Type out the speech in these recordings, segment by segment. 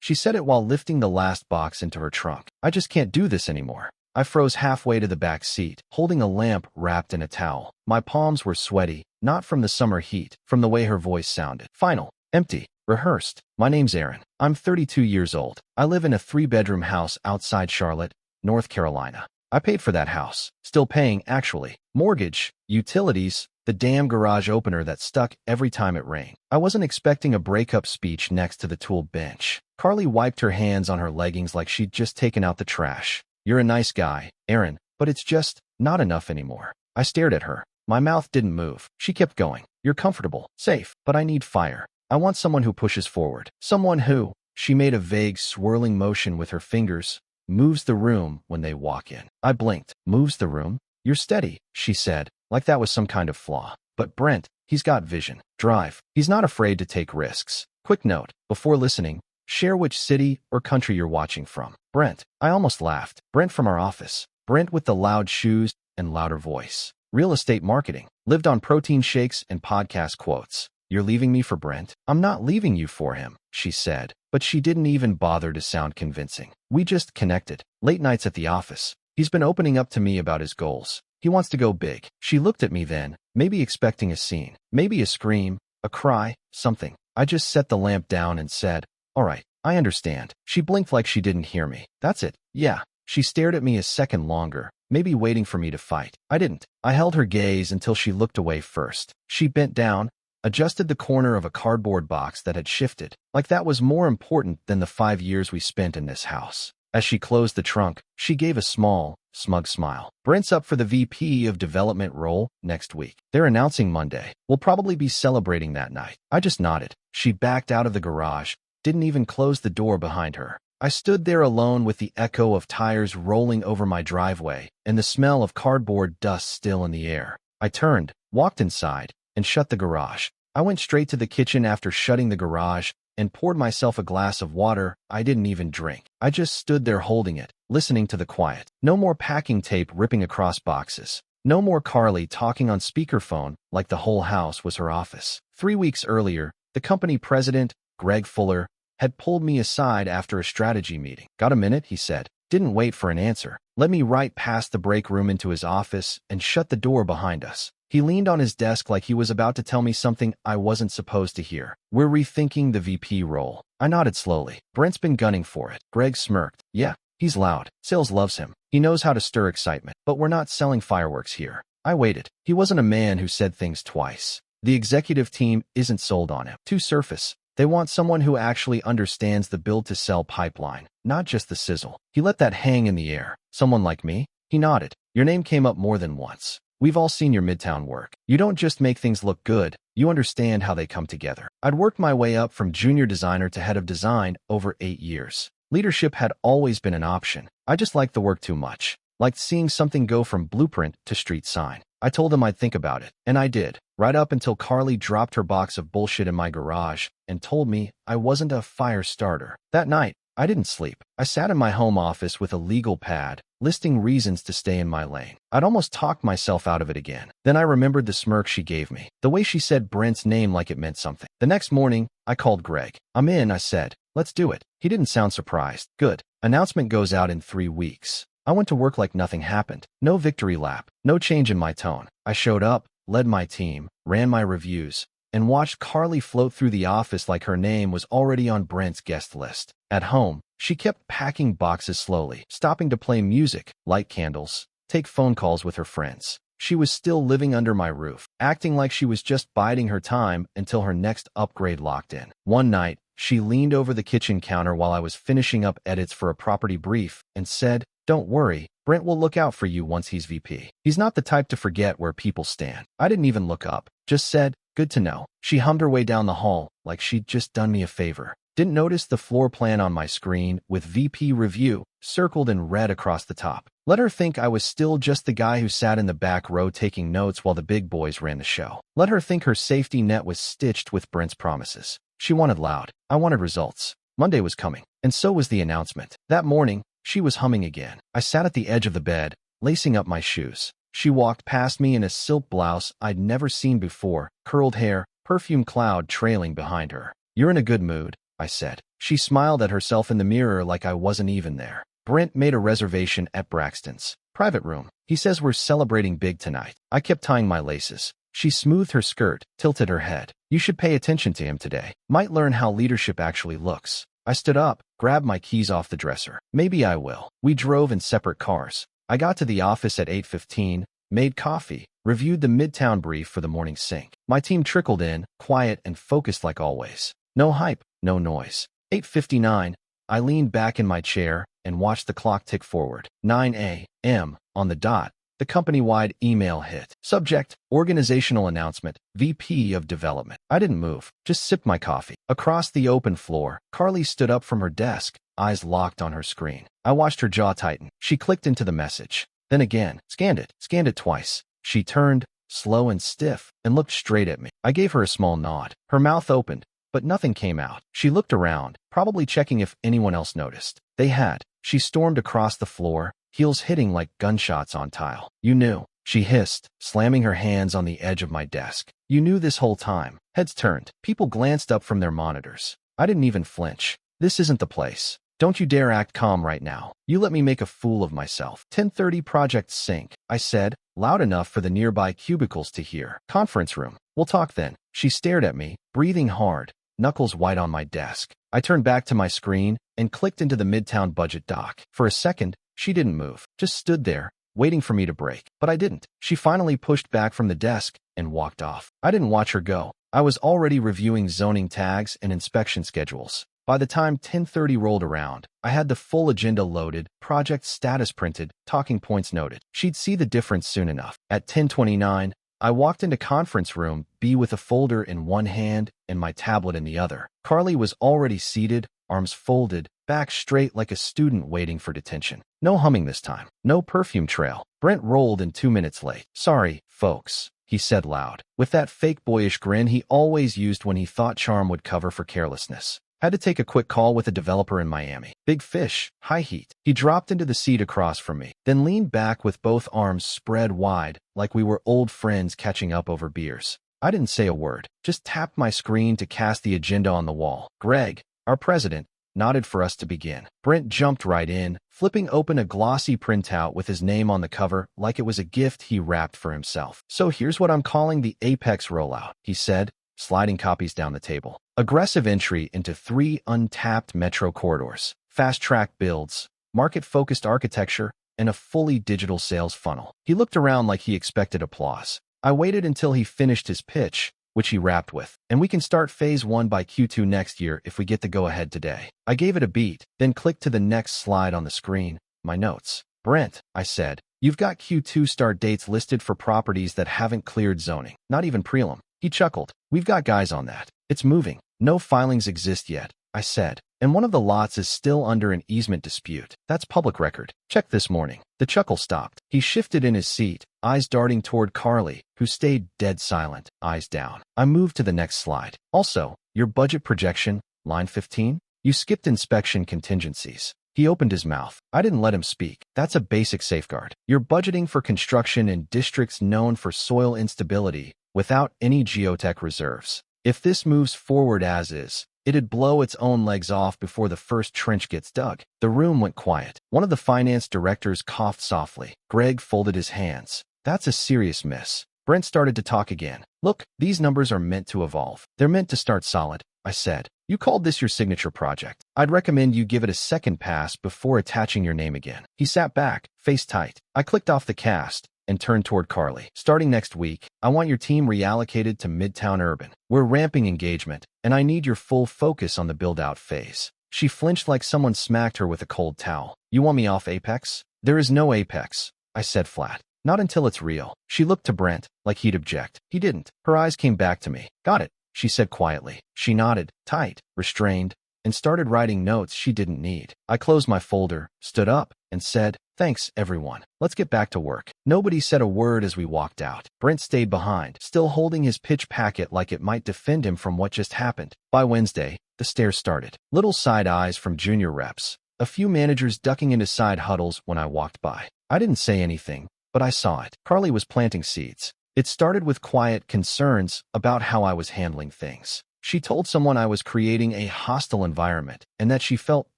She said it while lifting the last box into her trunk. I just can't do this anymore. I froze halfway to the back seat, holding a lamp wrapped in a towel. My palms were sweaty, not from the summer heat, from the way her voice sounded. Final. Empty. Rehearsed. My name's Aaron. I'm 32 years old. I live in a 3-bedroom house outside Charlotte, North Carolina. I paid for that house. Still paying, actually. Mortgage, utilities, the damn garage opener that stuck every time it rained. I wasn't expecting a breakup speech next to the tool bench. Carly wiped her hands on her leggings like she'd just taken out the trash. You're a nice guy, Aaron, but it's just not enough anymore. I stared at her. My mouth didn't move. She kept going. You're comfortable, safe, but I need fire. I want someone who pushes forward. Someone who, she made a vague swirling motion with her fingers, moves the room when they walk in. I blinked. Moves the room? You're steady, she said, like that was some kind of flaw. But Brent, he's got vision, drive. He's not afraid to take risks. Quick note, before listening, share which city or country you're watching from. Brent. I almost laughed. Brent from our office. Brent with the loud shoes and louder voice. Real estate marketing. Lived on protein shakes and podcast quotes. You're leaving me for Brent? I'm not leaving you for him, she said, but she didn't even bother to sound convincing. We just connected. Late nights at the office. He's been opening up to me about his goals. He wants to go big. She looked at me then, maybe expecting a scene, maybe a scream, a cry, something. I just set the lamp down and said, all right, I understand. She blinked like she didn't hear me. That's it. Yeah. She stared at me a second longer, maybe waiting for me to fight. I didn't. I held her gaze until she looked away first. She bent down, adjusted the corner of a cardboard box that had shifted, like that was more important than the 5 years we spent in this house. As she closed the trunk, she gave a small, smug smile. Brent's up for the VP of Development role next week. They're announcing Monday. We'll probably be celebrating that night. I just nodded. She backed out of the garage, didn't even close the door behind her. I stood there alone with the echo of tires rolling over my driveway and the smell of cardboard dust still in the air. I turned, walked inside, and shut the garage. I went straight to the kitchen after shutting the garage and poured myself a glass of water I didn't even drink. I just stood there holding it, listening to the quiet. No more packing tape ripping across boxes. No more Carly talking on speakerphone like the whole house was her office. 3 weeks earlier, the company president, Greg Fuller, had pulled me aside after a strategy meeting. Got a minute, he said. Didn't wait for an answer. Led me right past the break room into his office and shut the door behind us. He leaned on his desk like he was about to tell me something I wasn't supposed to hear. We're rethinking the VP role. I nodded slowly. Brent's been gunning for it. Greg smirked. Yeah, he's loud. Sales loves him. He knows how to stir excitement. But we're not selling fireworks here. I waited. He wasn't a man who said things twice. The executive team isn't sold on him. Too surface. They want someone who actually understands the build-to-sell pipeline, not just the sizzle. He let that hang in the air. Someone like me? He nodded. Your name came up more than once. We've all seen your Midtown work. You don't just make things look good, you understand how they come together. I'd worked my way up from junior designer to head of design over 8 years. Leadership had always been an option. I just liked the work too much. Liked seeing something go from blueprint to street sign. I told him I'd think about it, and I did, right up until Carly dropped her box of bullshit in my garage and told me I wasn't a fire starter. That night, I didn't sleep. I sat in my home office with a legal pad, listing reasons to stay in my lane. I'd almost talked myself out of it again. Then I remembered the smirk she gave me, the way she said Brent's name like it meant something. The next morning, I called Greg. I'm in, I said. Let's do it. He didn't sound surprised. Good. Announcement goes out in 3 weeks. I went to work like nothing happened. No victory lap. No change in my tone. I showed up, led my team, ran my reviews, and watched Carly float through the office like her name was already on Brent's guest list. At home, she kept packing boxes slowly, stopping to play music, light candles, take phone calls with her friends. She was still living under my roof, acting like she was just biding her time until her next upgrade locked in. One night, she leaned over the kitchen counter while I was finishing up edits for a property brief and said, "Don't worry, Brent will look out for you once he's VP. He's not the type to forget where people stand." I didn't even look up, just said, "Good to know." She hummed her way down the hall like she'd just done me a favor. Didn't notice the floor plan on my screen with VP Review circled in red across the top. Let her think I was still just the guy who sat in the back row taking notes while the big boys ran the show. Let her think her safety net was stitched with Brent's promises. She wanted loud. I wanted results. Monday was coming, and so was the announcement. That morning, she was humming again. I sat at the edge of the bed, lacing up my shoes. She walked past me in a silk blouse I'd never seen before, curled hair, perfume cloud trailing behind her. "You're in a good mood," I said. She smiled at herself in the mirror like I wasn't even there. Brent made a reservation at Braxton's private room. He says we're celebrating big tonight. I kept tying my laces. She smoothed her skirt, tilted her head. You should pay attention to him today. Might learn how leadership actually looks. I stood up, grabbed my keys off the dresser. Maybe I will. We drove in separate cars. I got to the office at 8:15, made coffee, reviewed the Midtown brief for the morning sync. My team trickled in, quiet and focused like always. No hype, no noise. 8:59, I leaned back in my chair and watched the clock tick forward. 9 a.m. on the dot. The company-wide email hit. Subject, organizational announcement, VP of Development. I didn't move, just sipped my coffee. Across the open floor, Carly stood up from her desk, eyes locked on her screen. I watched her jaw tighten. She clicked into the message. Then again, scanned it twice. She turned, slow and stiff, and looked straight at me. I gave her a small nod. Her mouth opened, but nothing came out. She looked around, probably checking if anyone else noticed. They had. She stormed across the floor, heels hitting like gunshots on tile. You knew, she hissed, slamming her hands on the edge of my desk. You knew this whole time. Heads turned. People glanced up from their monitors. I didn't even flinch. This isn't the place. Don't you dare act calm right now. You let me make a fool of myself. 10:30 project sync, I said, loud enough for the nearby cubicles to hear. Conference room. We'll talk then. She stared at me, breathing hard, knuckles white on my desk. I turned back to my screen and clicked into the Midtown budget doc. For a second, she didn't move, just stood there, waiting for me to break. But I didn't. She finally pushed back from the desk and walked off. I didn't watch her go. I was already reviewing zoning tags and inspection schedules. By the time 10:30 rolled around, I had the full agenda loaded, project status printed, talking points noted. She'd see the difference soon enough. At 10:29, I walked into conference room B with a folder in one hand and my tablet in the other. Carly was already seated, arms folded, back straight like a student waiting for detention. No humming this time. No perfume trail. Brent rolled in 2 minutes late. Sorry, folks, he said loud, with that fake boyish grin he always used when he thought charm would cover for carelessness. Had to take a quick call with a developer in Miami. Big fish, high heat. He dropped into the seat across from me, then leaned back with both arms spread wide, like we were old friends catching up over beers. I didn't say a word, just tapped my screen to cast the agenda on the wall. Greg, our president, nodded for us to begin. Brent jumped right in, flipping open a glossy printout with his name on the cover like it was a gift he wrapped for himself. So here's what I'm calling the Apex rollout, he said, sliding copies down the table. Aggressive entry into 3 untapped metro corridors, fast-track builds, market-focused architecture, and a fully digital sales funnel. He looked around like he expected applause. I waited until he finished his pitch, which he wrapped with, and we can start phase 1 by Q2 next year if we get the go-ahead today. I gave it a beat, then clicked to the next slide on the screen, my notes. Brent, I said, you've got Q2 start dates listed for properties that haven't cleared zoning, not even prelim. He chuckled. We've got guys on that. It's moving. No filings exist yet, I said, and one of the lots is still under an easement dispute. That's public record. Check this morning. The chuckle stopped. He shifted in his seat, eyes darting toward Carly, who stayed dead silent, eyes down. I moved to the next slide. Also, your budget projection, line 15? You skipped inspection contingencies. He opened his mouth. I didn't let him speak. That's a basic safeguard. You're budgeting for construction in districts known for soil instability without any geotech reserves. If this moves forward as is, it'd blow its own legs off before the first trench gets dug. The room went quiet. One of the finance directors coughed softly. Greg folded his hands. That's a serious miss. Brent started to talk again. Look, these numbers are meant to evolve. They're meant to start solid, I said. You called this your signature project. I'd recommend you give it a second pass before attaching your name again. He sat back, face tight. I clicked off the cast and turned toward Carly. Starting next week, I want your team reallocated to Midtown Urban. We're ramping engagement, and I need your full focus on the build-out phase. She flinched like someone smacked her with a cold towel. You want me off Apex? There is no Apex, I said flat. Not until it's real. She looked to Brent, like he'd object. He didn't. Her eyes came back to me. Got it, she said quietly. She nodded, tight, restrained, and started writing notes she didn't need. I closed my folder, stood up, and said, thanks, everyone. Let's get back to work. Nobody said a word as we walked out. Brent stayed behind, still holding his pitch packet like it might defend him from what just happened. By Wednesday, the stares started. Little side eyes from junior reps. A few managers ducking into side huddles when I walked by. I didn't say anything, but I saw it. Carly was planting seeds. It started with quiet concerns about how I was handling things. She told someone I was creating a hostile environment and that she felt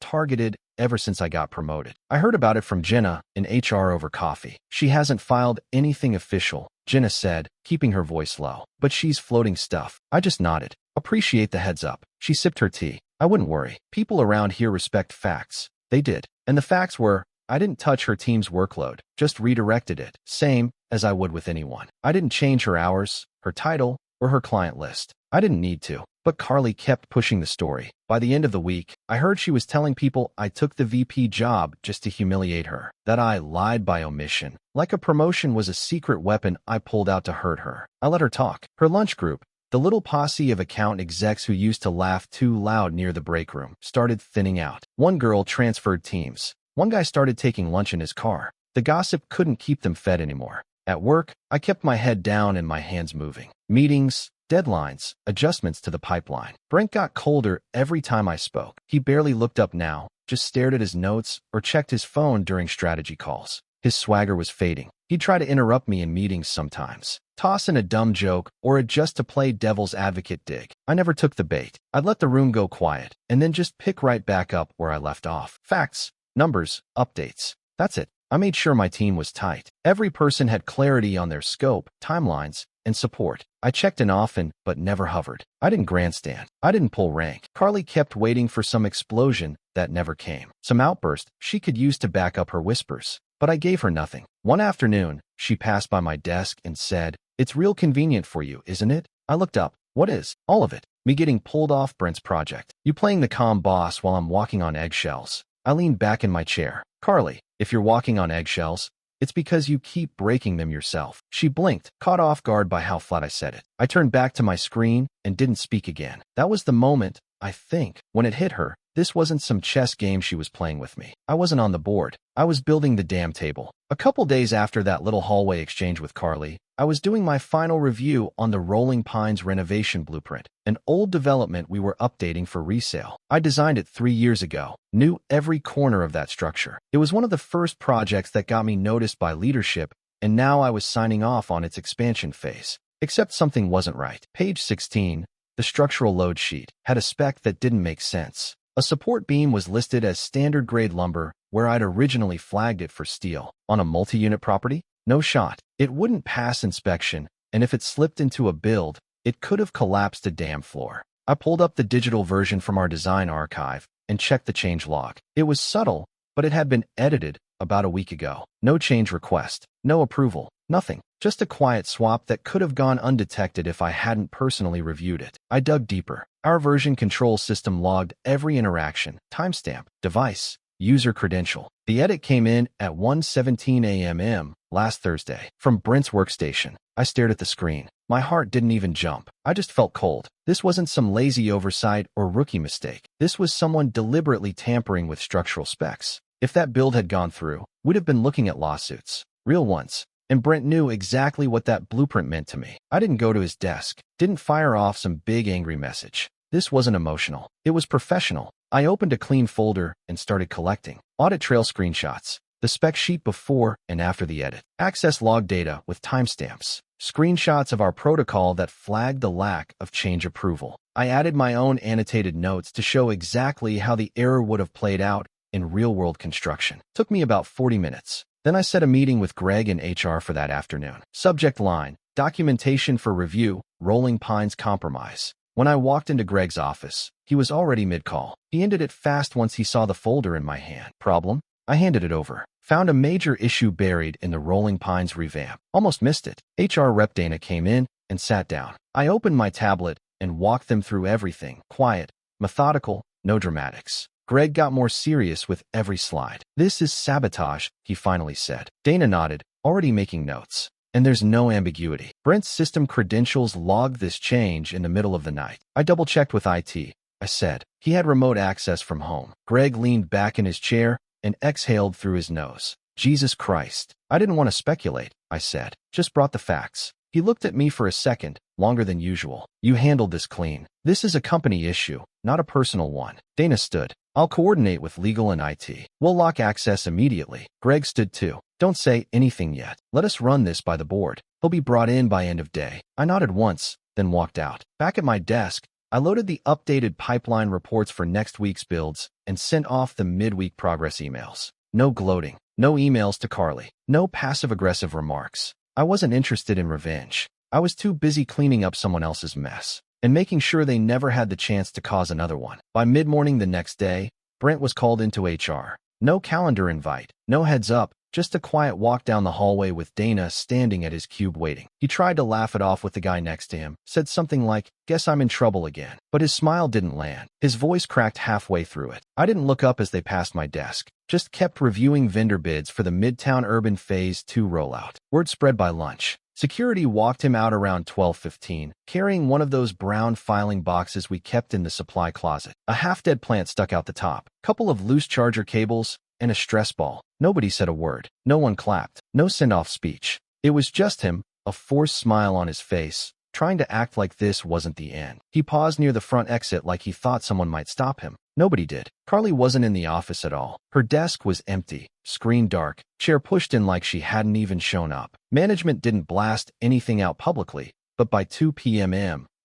targeted ever since I got promoted. I heard about it from Jenna in HR over coffee. She hasn't filed anything official, Jenna said, keeping her voice low. But she's floating stuff. I just nodded. Appreciate the heads up. She sipped her tea. I wouldn't worry. People around here respect facts. They did. And the facts were, I didn't touch her team's workload, just redirected it, same as I would with anyone. I didn't change her hours, her title, or her client list. I didn't need to. But Carly kept pushing the story. By the end of the week, I heard she was telling people I took the VP job just to humiliate her, that I lied by omission. Like a promotion was a secret weapon I pulled out to hurt her. I let her talk. Her lunch group, the little posse of account execs who used to laugh too loud near the break room, started thinning out. One girl transferred teams. One guy started taking lunch in his car. The gossip couldn't keep them fed anymore. At work, I kept my head down and my hands moving. Meetings, deadlines, adjustments to the pipeline. Brent got colder every time I spoke. He barely looked up now, just stared at his notes or checked his phone during strategy calls. His swagger was fading. He'd try to interrupt me in meetings sometimes, toss in a dumb joke or a just to play devil's advocate dig. I never took the bait. I'd let the room go quiet and then just pick right back up where I left off. Facts, numbers, updates. That's it. I made sure my team was tight. Every person had clarity on their scope, timelines, and support. I checked in often, but never hovered. I didn't grandstand. I didn't pull rank. Carly kept waiting for some explosion that never came. Some outburst she could use to back up her whispers. But I gave her nothing. One afternoon, she passed by my desk and said, "It's real convenient for you, isn't it?" I looked up. What is? All of it. Me getting pulled off Brent's project. You playing the calm boss while I'm walking on eggshells. I leaned back in my chair. Carly, if you're walking on eggshells, it's because you keep breaking them yourself. She blinked, caught off guard by how flat I said it. I turned back to my screen and didn't speak again. That was the moment, I think, when it hit her. This wasn't some chess game she was playing with me. I wasn't on the board. I was building the damn table. A couple days after that little hallway exchange with Carly, I was doing my final review on the Rolling Pines renovation blueprint, an old development we were updating for resale. I designed it 3 years ago, knew every corner of that structure. It was one of the first projects that got me noticed by leadership, and now I was signing off on its expansion phase. Except something wasn't right. Page 16, the structural load sheet, had a spec that didn't make sense. A support beam was listed as standard grade lumber where I'd originally flagged it for steel. On a multi-unit property? No shot. It wouldn't pass inspection, and if it slipped into a build, it could have collapsed a dam floor. I pulled up the digital version from our design archive and checked the change log. It was subtle, but it had been edited about a week ago. No change request, no approval, nothing. Just a quiet swap that could have gone undetected if I hadn't personally reviewed it. I dug deeper. Our version control system logged every interaction, timestamp, device, user credential. The edit came in at 1:17 a.m. last Thursday. From Brent's workstation, I stared at the screen. My heart didn't even jump. I just felt cold. This wasn't some lazy oversight or rookie mistake. This was someone deliberately tampering with structural specs. If that build had gone through, we'd have been looking at lawsuits. Real ones. And Brent knew exactly what that blueprint meant to me. I didn't go to his desk, didn't fire off some big angry message. This wasn't emotional. It was professional. I opened a clean folder and started collecting. Audit trail screenshots, the spec sheet before and after the edit, access log data with timestamps, screenshots of our protocol that flagged the lack of change approval. I added my own annotated notes to show exactly how the error would have played out in real-world construction. Took me about 40 minutes. Then I set a meeting with Greg in HR for that afternoon. Subject line, documentation for review, Rolling Pines compromise. When I walked into Greg's office, he was already mid-call. He ended it fast once he saw the folder in my hand. Problem? I handed it over. Found a major issue buried in the Rolling Pines revamp. Almost missed it. HR rep Dana came in and sat down. I opened my tablet and walked them through everything. Quiet, methodical, no dramatics. Greg got more serious with every slide. This is sabotage, he finally said. Dana nodded, already making notes. And there's no ambiguity. Brent's system credentials logged this change in the middle of the night. I double-checked with IT. I said. He had remote access from home. Greg leaned back in his chair and exhaled through his nose. Jesus Christ. I didn't want to speculate, I said. Just brought the facts. He looked at me for a second, longer than usual. You handled this clean. This is a company issue, not a personal one. Dana stood. I'll coordinate with legal and IT. We'll lock access immediately. Greg stood too. Don't say anything yet. Let us run this by the board. He'll be brought in by end of day. I nodded once, then walked out. Back at my desk, I loaded the updated pipeline reports for next week's builds and sent off the midweek progress emails. No gloating, no emails to Carly, no passive-aggressive remarks. I wasn't interested in revenge. I was too busy cleaning up someone else's mess and making sure they never had the chance to cause another one. By mid-morning the next day, Brent was called into HR. No calendar invite, no heads up, just a quiet walk down the hallway with Dana standing at his cube waiting. He tried to laugh it off with the guy next to him, said something like, "Guess I'm in trouble again." But his smile didn't land. His voice cracked halfway through it. I didn't look up as they passed my desk, just kept reviewing vendor bids for the Midtown Urban Phase 2 rollout. Word spread by lunch. Security walked him out around 12:15, carrying one of those brown filing boxes we kept in the supply closet. A half-dead plant stuck out the top, couple of loose charger cables, and a stress ball. Nobody said a word. No one clapped. No send-off speech. It was just him, a forced smile on his face, trying to act like this wasn't the end. He paused near the front exit like he thought someone might stop him. Nobody did. Carly wasn't in the office at all. Her desk was empty, screen dark, chair pushed in like she hadn't even shown up. Management didn't blast anything out publicly, but by 2 p.m.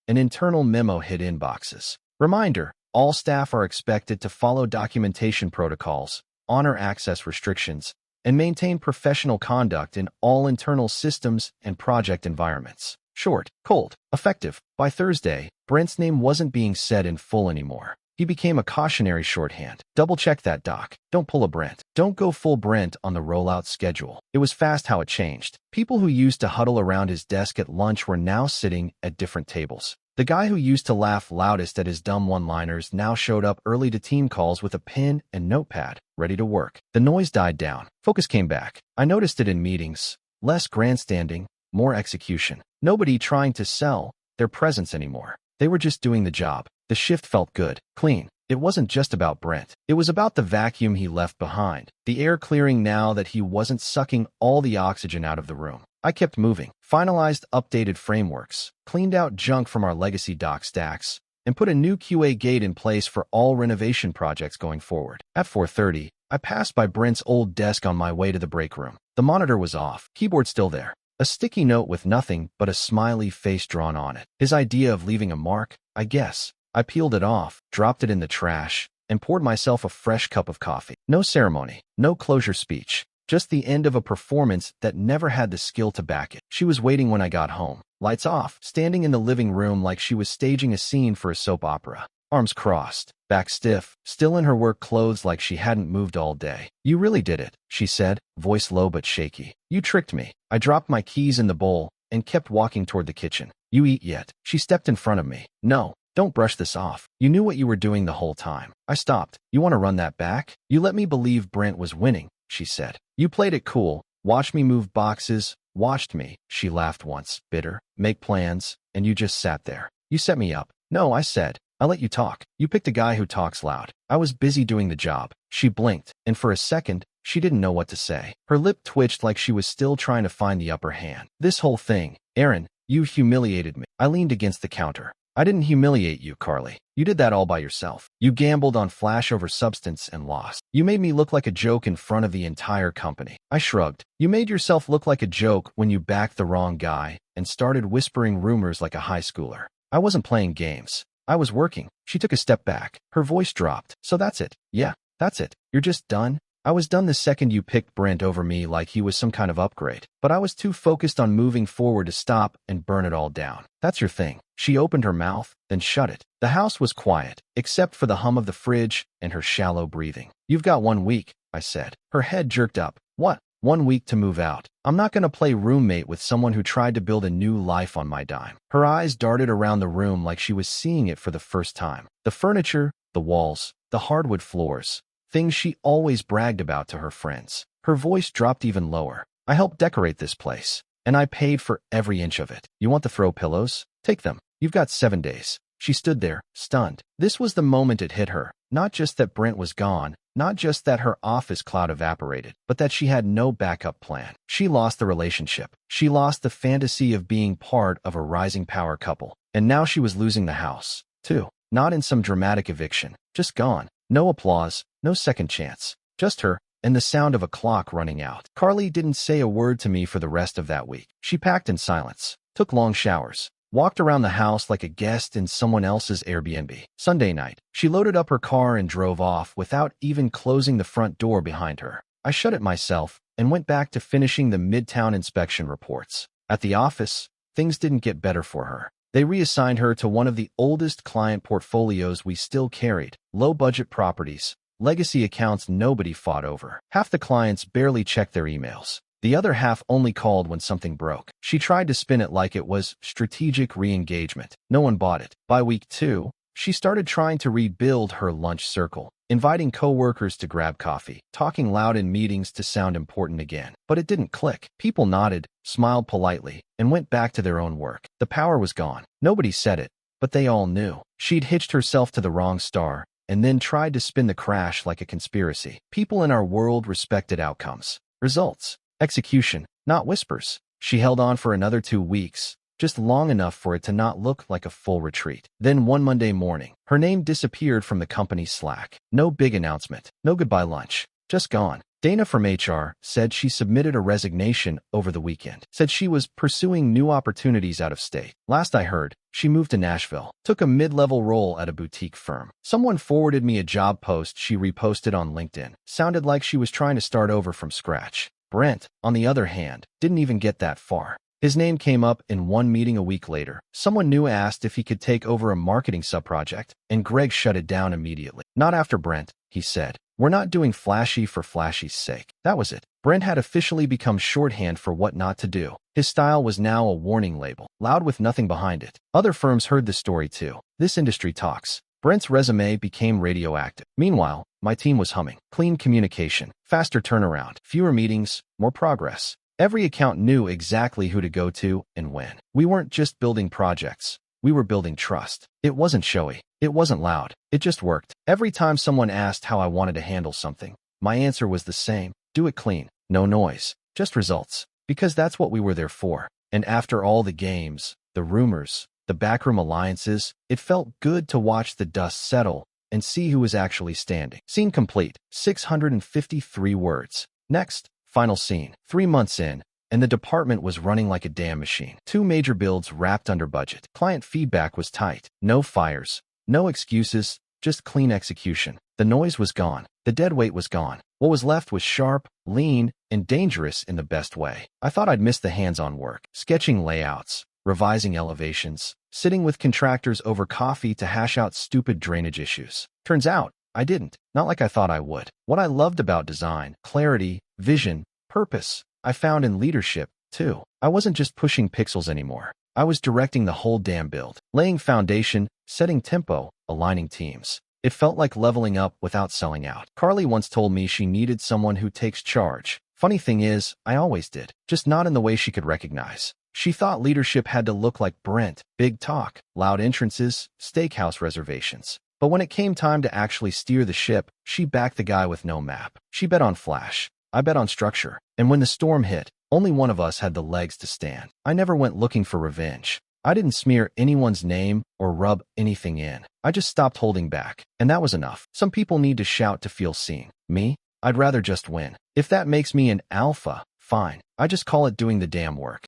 an internal memo hit inboxes. Reminder, all staff are expected to follow documentation protocols, honor access restrictions, and maintain professional conduct in all internal systems and project environments. Short, cold, effective. By Thursday, Brent's name wasn't being said in full anymore. He became a cautionary shorthand. Double-check that, Doc. Don't pull a Brent. Don't go full Brent on the rollout schedule. It was fast how it changed. People who used to huddle around his desk at lunch were now sitting at different tables. The guy who used to laugh loudest at his dumb one-liners now showed up early to team calls with a pen and notepad, ready to work. The noise died down. Focus came back. I noticed it in meetings. Less grandstanding, more execution. Nobody trying to sell their presence anymore. They were just doing the job. The shift felt good, clean. It wasn't just about Brent. It was about the vacuum he left behind, the air clearing now that he wasn't sucking all the oxygen out of the room. I kept moving, finalized updated frameworks, cleaned out junk from our legacy doc stacks, and put a new QA gate in place for all renovation projects going forward. At 4:30, I passed by Brent's old desk on my way to the break room. The monitor was off, keyboard still there. A sticky note with nothing but a smiley face drawn on it. His idea of leaving a mark, I guess. I peeled it off, dropped it in the trash, and poured myself a fresh cup of coffee. No ceremony, no closure speech, just the end of a performance that never had the skill to back it. She was waiting when I got home, lights off, standing in the living room like she was staging a scene for a soap opera. Arms crossed, back stiff, still in her work clothes like she hadn't moved all day. "You really did it," she said, voice low but shaky. "You tricked me." I dropped my keys in the bowl and kept walking toward the kitchen. "You eat yet?" She stepped in front of me. "No. Don't brush this off. You knew what you were doing the whole time." I stopped. "You want to run that back?" "You let me believe Brent was winning," she said. "You played it cool, watched me move boxes, watched me," she laughed once, bitter, "make plans, and you just sat there. You set me up." "No," I said. "I let you talk. You picked a guy who talks loud." I was busy doing the job. She blinked, and for a second, she didn't know what to say. Her lip twitched like she was still trying to find the upper hand. "This whole thing, Aaron, you humiliated me." I leaned against the counter. "I didn't humiliate you, Carly. You did that all by yourself. You gambled on flash over substance and lost. You made me look like a joke in front of the entire company." I shrugged. "You made yourself look like a joke when you backed the wrong guy and started whispering rumors like a high schooler." I wasn't playing games. I was working. She took a step back. Her voice dropped. "So that's it. Yeah, that's it. You're just done?" "I was done the second you picked Brent over me like he was some kind of upgrade. But I was too focused on moving forward to stop and burn it all down." "That's your thing." She opened her mouth, then shut it. The house was quiet, except for the hum of the fridge and her shallow breathing. "You've got 1 week," I said. Her head jerked up. "What? 1 week to move out? I'm not going to play roommate with someone who tried to build a new life on my dime." Her eyes darted around the room like she was seeing it for the first time. The furniture, the walls, the hardwood floors. Things she always bragged about to her friends. Her voice dropped even lower. "I helped decorate this place, and I paid for every inch of it. You want the throw pillows? Take them. You've got 7 days. She stood there, stunned. This was the moment it hit her. Not just that Brent was gone, not just that her office cloud evaporated, but that she had no backup plan. She lost the relationship. She lost the fantasy of being part of a rising power couple. And now she was losing the house, too. Not in some dramatic eviction. Just gone. No applause, no second chance. Just her, and the sound of a clock running out. Carly didn't say a word to me for the rest of that week. She packed in silence, took long showers, walked around the house like a guest in someone else's Airbnb. Sunday night, she loaded up her car and drove off without even closing the front door behind her. I shut it myself and went back to finishing the midtown inspection reports. At the office, things didn't get better for her. They reassigned her to one of the oldest client portfolios we still carried, low-budget properties, legacy accounts nobody fought over. Half the clients barely checked their emails. The other half only called when something broke. She tried to spin it like it was strategic re-engagement. No one bought it. By week 2, she started trying to rebuild her lunch circle, inviting coworkers to grab coffee, talking loud in meetings to sound important again. But it didn't click. People nodded, smiled politely, and went back to their own work. The power was gone. Nobody said it, but they all knew. She'd hitched herself to the wrong star and then tried to spin the crash like a conspiracy. People in our world respected outcomes, results, execution, not whispers. She held on for another 2 weeks, just long enough for it to not look like a full retreat. Then one Monday morning, her name disappeared from the company's Slack. No big announcement, no goodbye lunch, just gone. Dana from HR said she submitted a resignation over the weekend, said she was pursuing new opportunities out of state. Last I heard, she moved to Nashville, took a mid-level role at a boutique firm. Someone forwarded me a job post she reposted on LinkedIn. Sounded like she was trying to start over from scratch. Brent, on the other hand, didn't even get that far. His name came up in one meeting a week later. Someone new asked if he could take over a marketing subproject, and Greg shut it down immediately. Not after Brent, he said. We're not doing flashy for flashy's sake. That was it. Brent had officially become shorthand for what not to do. His style was now a warning label, loud with nothing behind it. Other firms heard the story too. This industry talks. Brent's resume became radioactive. Meanwhile, my team was humming. Clean communication, faster turnaround, fewer meetings, more progress. Every account knew exactly who to go to and when. We weren't just building projects. We were building trust. It wasn't showy. It wasn't loud. It just worked. Every time someone asked how I wanted to handle something, my answer was the same. Do it clean. No noise. Just results. Because that's what we were there for. And after all the games, the rumors, the backroom alliances, it felt good to watch the dust settle and see who was actually standing. Scene complete. 653 words. Next, final scene. 3 months in, and the department was running like a damn machine. 2 major builds wrapped under budget. Client feedback was tight. No fires. No excuses. Just clean execution. The noise was gone. The dead weight was gone. What was left was sharp, lean, and dangerous in the best way. I thought I'd missed the hands-on work. Sketching layouts, revising elevations, sitting with contractors over coffee to hash out stupid drainage issues. Turns out, I didn't. Not like I thought I would. What I loved about design, clarity, vision, purpose, I found in leadership, too. I wasn't just pushing pixels anymore. I was directing the whole damn build, laying foundation, setting tempo, aligning teams. It felt like leveling up without selling out. Carly once told me she needed someone who takes charge. Funny thing is, I always did, just not in the way she could recognize. She thought leadership had to look like Brent, big talk, loud entrances, steakhouse reservations. But when it came time to actually steer the ship, she backed the guy with no map. She bet on flash. I bet on structure. And when the storm hit, only one of us had the legs to stand. I never went looking for revenge. I didn't smear anyone's name or rub anything in. I just stopped holding back. And that was enough. Some people need to shout to feel seen. Me? I'd rather just win. If that makes me an alpha, fine. I just call it doing the damn work.